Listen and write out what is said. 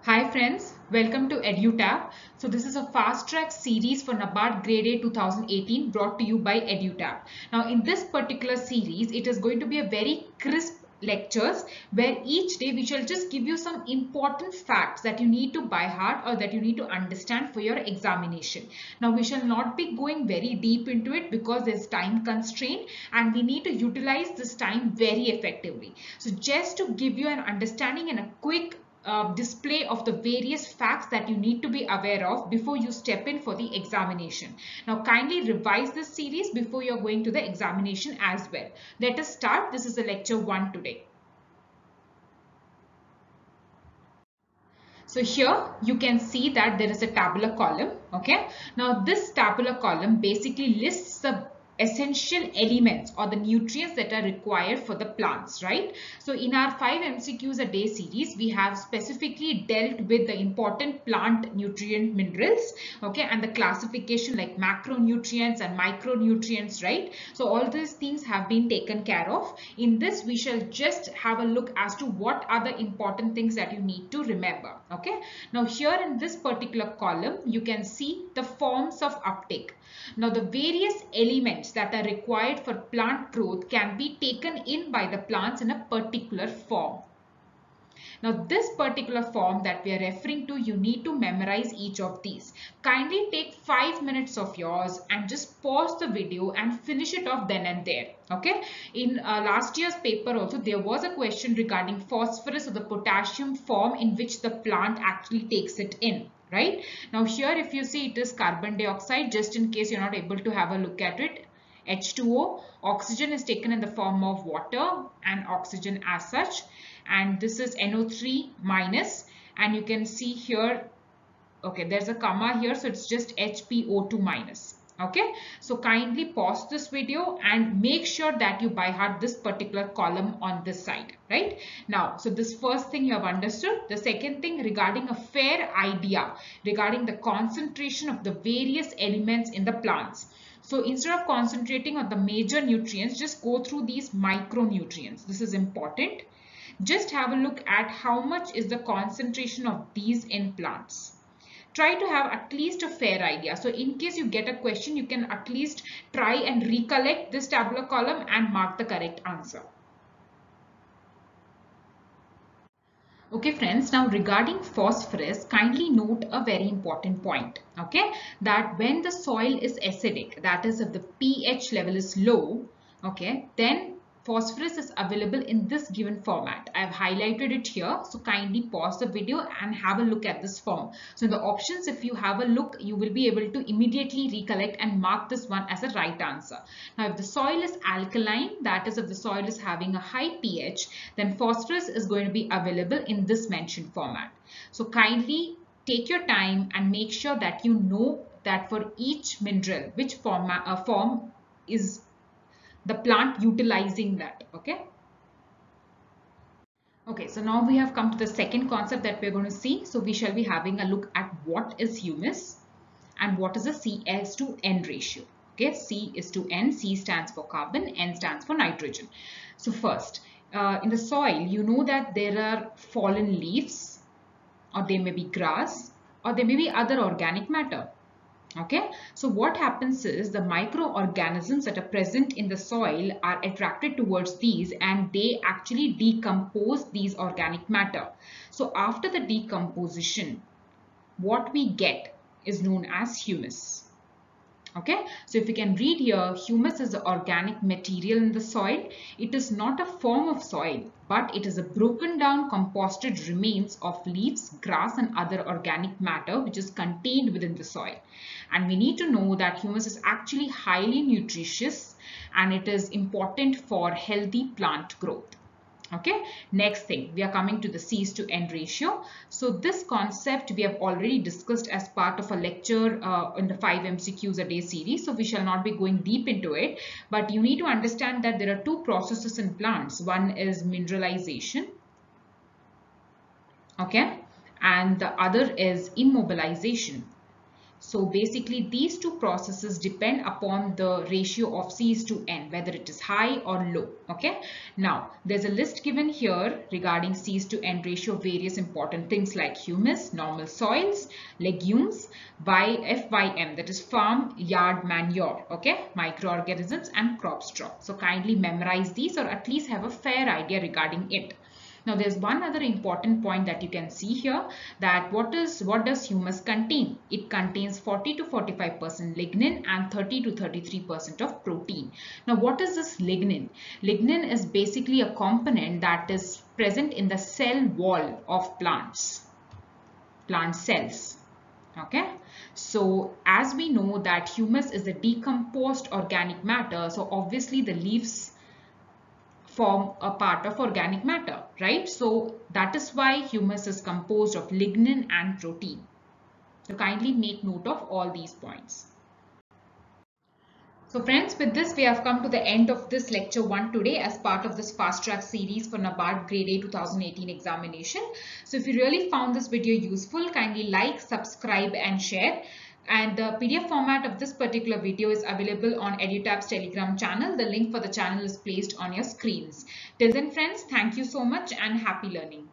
Hi friends, welcome to EduTap. So this is a fast track series for NABARD Grade A 2018 brought to you by EduTap. Now in this particular series, it is going to be a very crisp lectures where each day we shall just give you some important facts that you need to by heart or that you need to understand for your examination. Now we shall not be going very deep into it because there's time constraint and we need to utilize this time very effectively. So just to give you an understanding and a quick display of the various facts that you need to be aware of before you step in for the examination. Now kindly revise this series before you're going to the examination as well. Let us start. This is the lecture 1 today. So here you can see that there is a tabular column. Okay. Now this tabular column basically lists the essential elements or the nutrients that are required for the plants, right? So in our 5 MCQs a day series, we have specifically dealt with the important plant nutrient minerals, okay, and the classification like macronutrients and micronutrients, right? So all these things have been taken care of. In this, we shall just have a look as to what are the important things that you need to remember, okay? Now here in this particular column, you can see the forms of uptake. Now the various elements that are required for plant growth can be taken in by the plants in a particular form. Now this particular form that we are referring to, you need to memorize each of these. Kindly take 5 minutes of yours and just pause the video and finish it off then and there. Okay. In last year's paper also there was a question regarding phosphorus or the potassium form in which the plant actually takes it in. Right. Now here if you see it is carbon dioxide, just in case you're not able to have a look at it. H2O, oxygen is taken in the form of water and oxygen as such, and this is NO3 minus, and you can see here, okay, there's a comma here, so it's just HPO2 minus. Okay, so kindly pause this video and make sure that you by heart this particular column on this side, right? Now, so this first thing you have understood. The second thing regarding a fair idea regarding the concentration of the various elements in the plants. So instead of concentrating on the major nutrients, just go through these micronutrients. This is important. Just have a look at how much is the concentration of these in plants. Try to have at least a fair idea. So in case you get a question, you can at least try and recollect this tabular column and mark the correct answer. Okay friends, now regarding phosphorus, kindly note a very important point, okay, that when the soil is acidic, that is if the pH level is low, okay, then phosphorus is available in this given format. I have highlighted it here, so kindly pause the video and have a look at this form. So in the options, if you have a look, you will be able to immediately recollect and mark this one as a right answer. Now if the soil is alkaline, that is if the soil is having a high pH, then phosphorus is going to be available in this mentioned format. So kindly take your time and make sure that you know that for each mineral, which form is the plant utilizing that. Okay. Okay, so now we have come to the second concept that we're going to see. So we shall be having a look at what is humus and what is a C/S to N ratio. Okay, C is to N, C stands for carbon, N stands for nitrogen. So first, in the soil, you know that there are fallen leaves, or there may be grass, or there may be other organic matter. Okay, so what happens is the microorganisms that are present in the soil are attracted towards these and they actually decompose these organic matter. So after the decomposition, what we get is known as humus. Okay, so if you can read here, humus is the organic material in the soil. It is not a form of soil, but it is a broken down composted remains of leaves, grass and other organic matter which is contained within the soil. And we need to know that humus is actually highly nutritious and it is important for healthy plant growth. Okay, next thing, we are coming to the C's to N ratio. So this concept we have already discussed as part of a lecture in the 5 MCQs a day series. So we shall not be going deep into it, but you need to understand that there are two processes in plants. One is mineralization, okay, and the other is immobilization. So basically these two processes depend upon the ratio of C's to N, whether it is high or low. Okay. Now there's a list given here regarding C's to N ratio of various important things like humus, normal soils, legumes, FYM, that is farm yard manure, okay, microorganisms and crop straw. So kindly memorize these, or at least have a fair idea regarding it. Now there's one other important point that you can see here, that what does humus contain? It contains 40 to 45% lignin and 30 to 33% of protein. Now what is this lignin? Lignin is basically a component that is present in the cell wall of plants, plant cells. Okay, so as we know that humus is a decomposed organic matter, so obviously the leaves form a part of organic matter, right? So that is why humus is composed of lignin and protein. So kindly make note of all these points. So friends, with this we have come to the end of this lecture 1 today as part of this fast track series for NABARD Grade A 2018 examination. So if you really found this video useful, kindly like, subscribe and share. And the PDF format of this particular video is available on EduTap's Telegram channel. The link for the channel is placed on your screens. Till then friends, thank you so much and happy learning.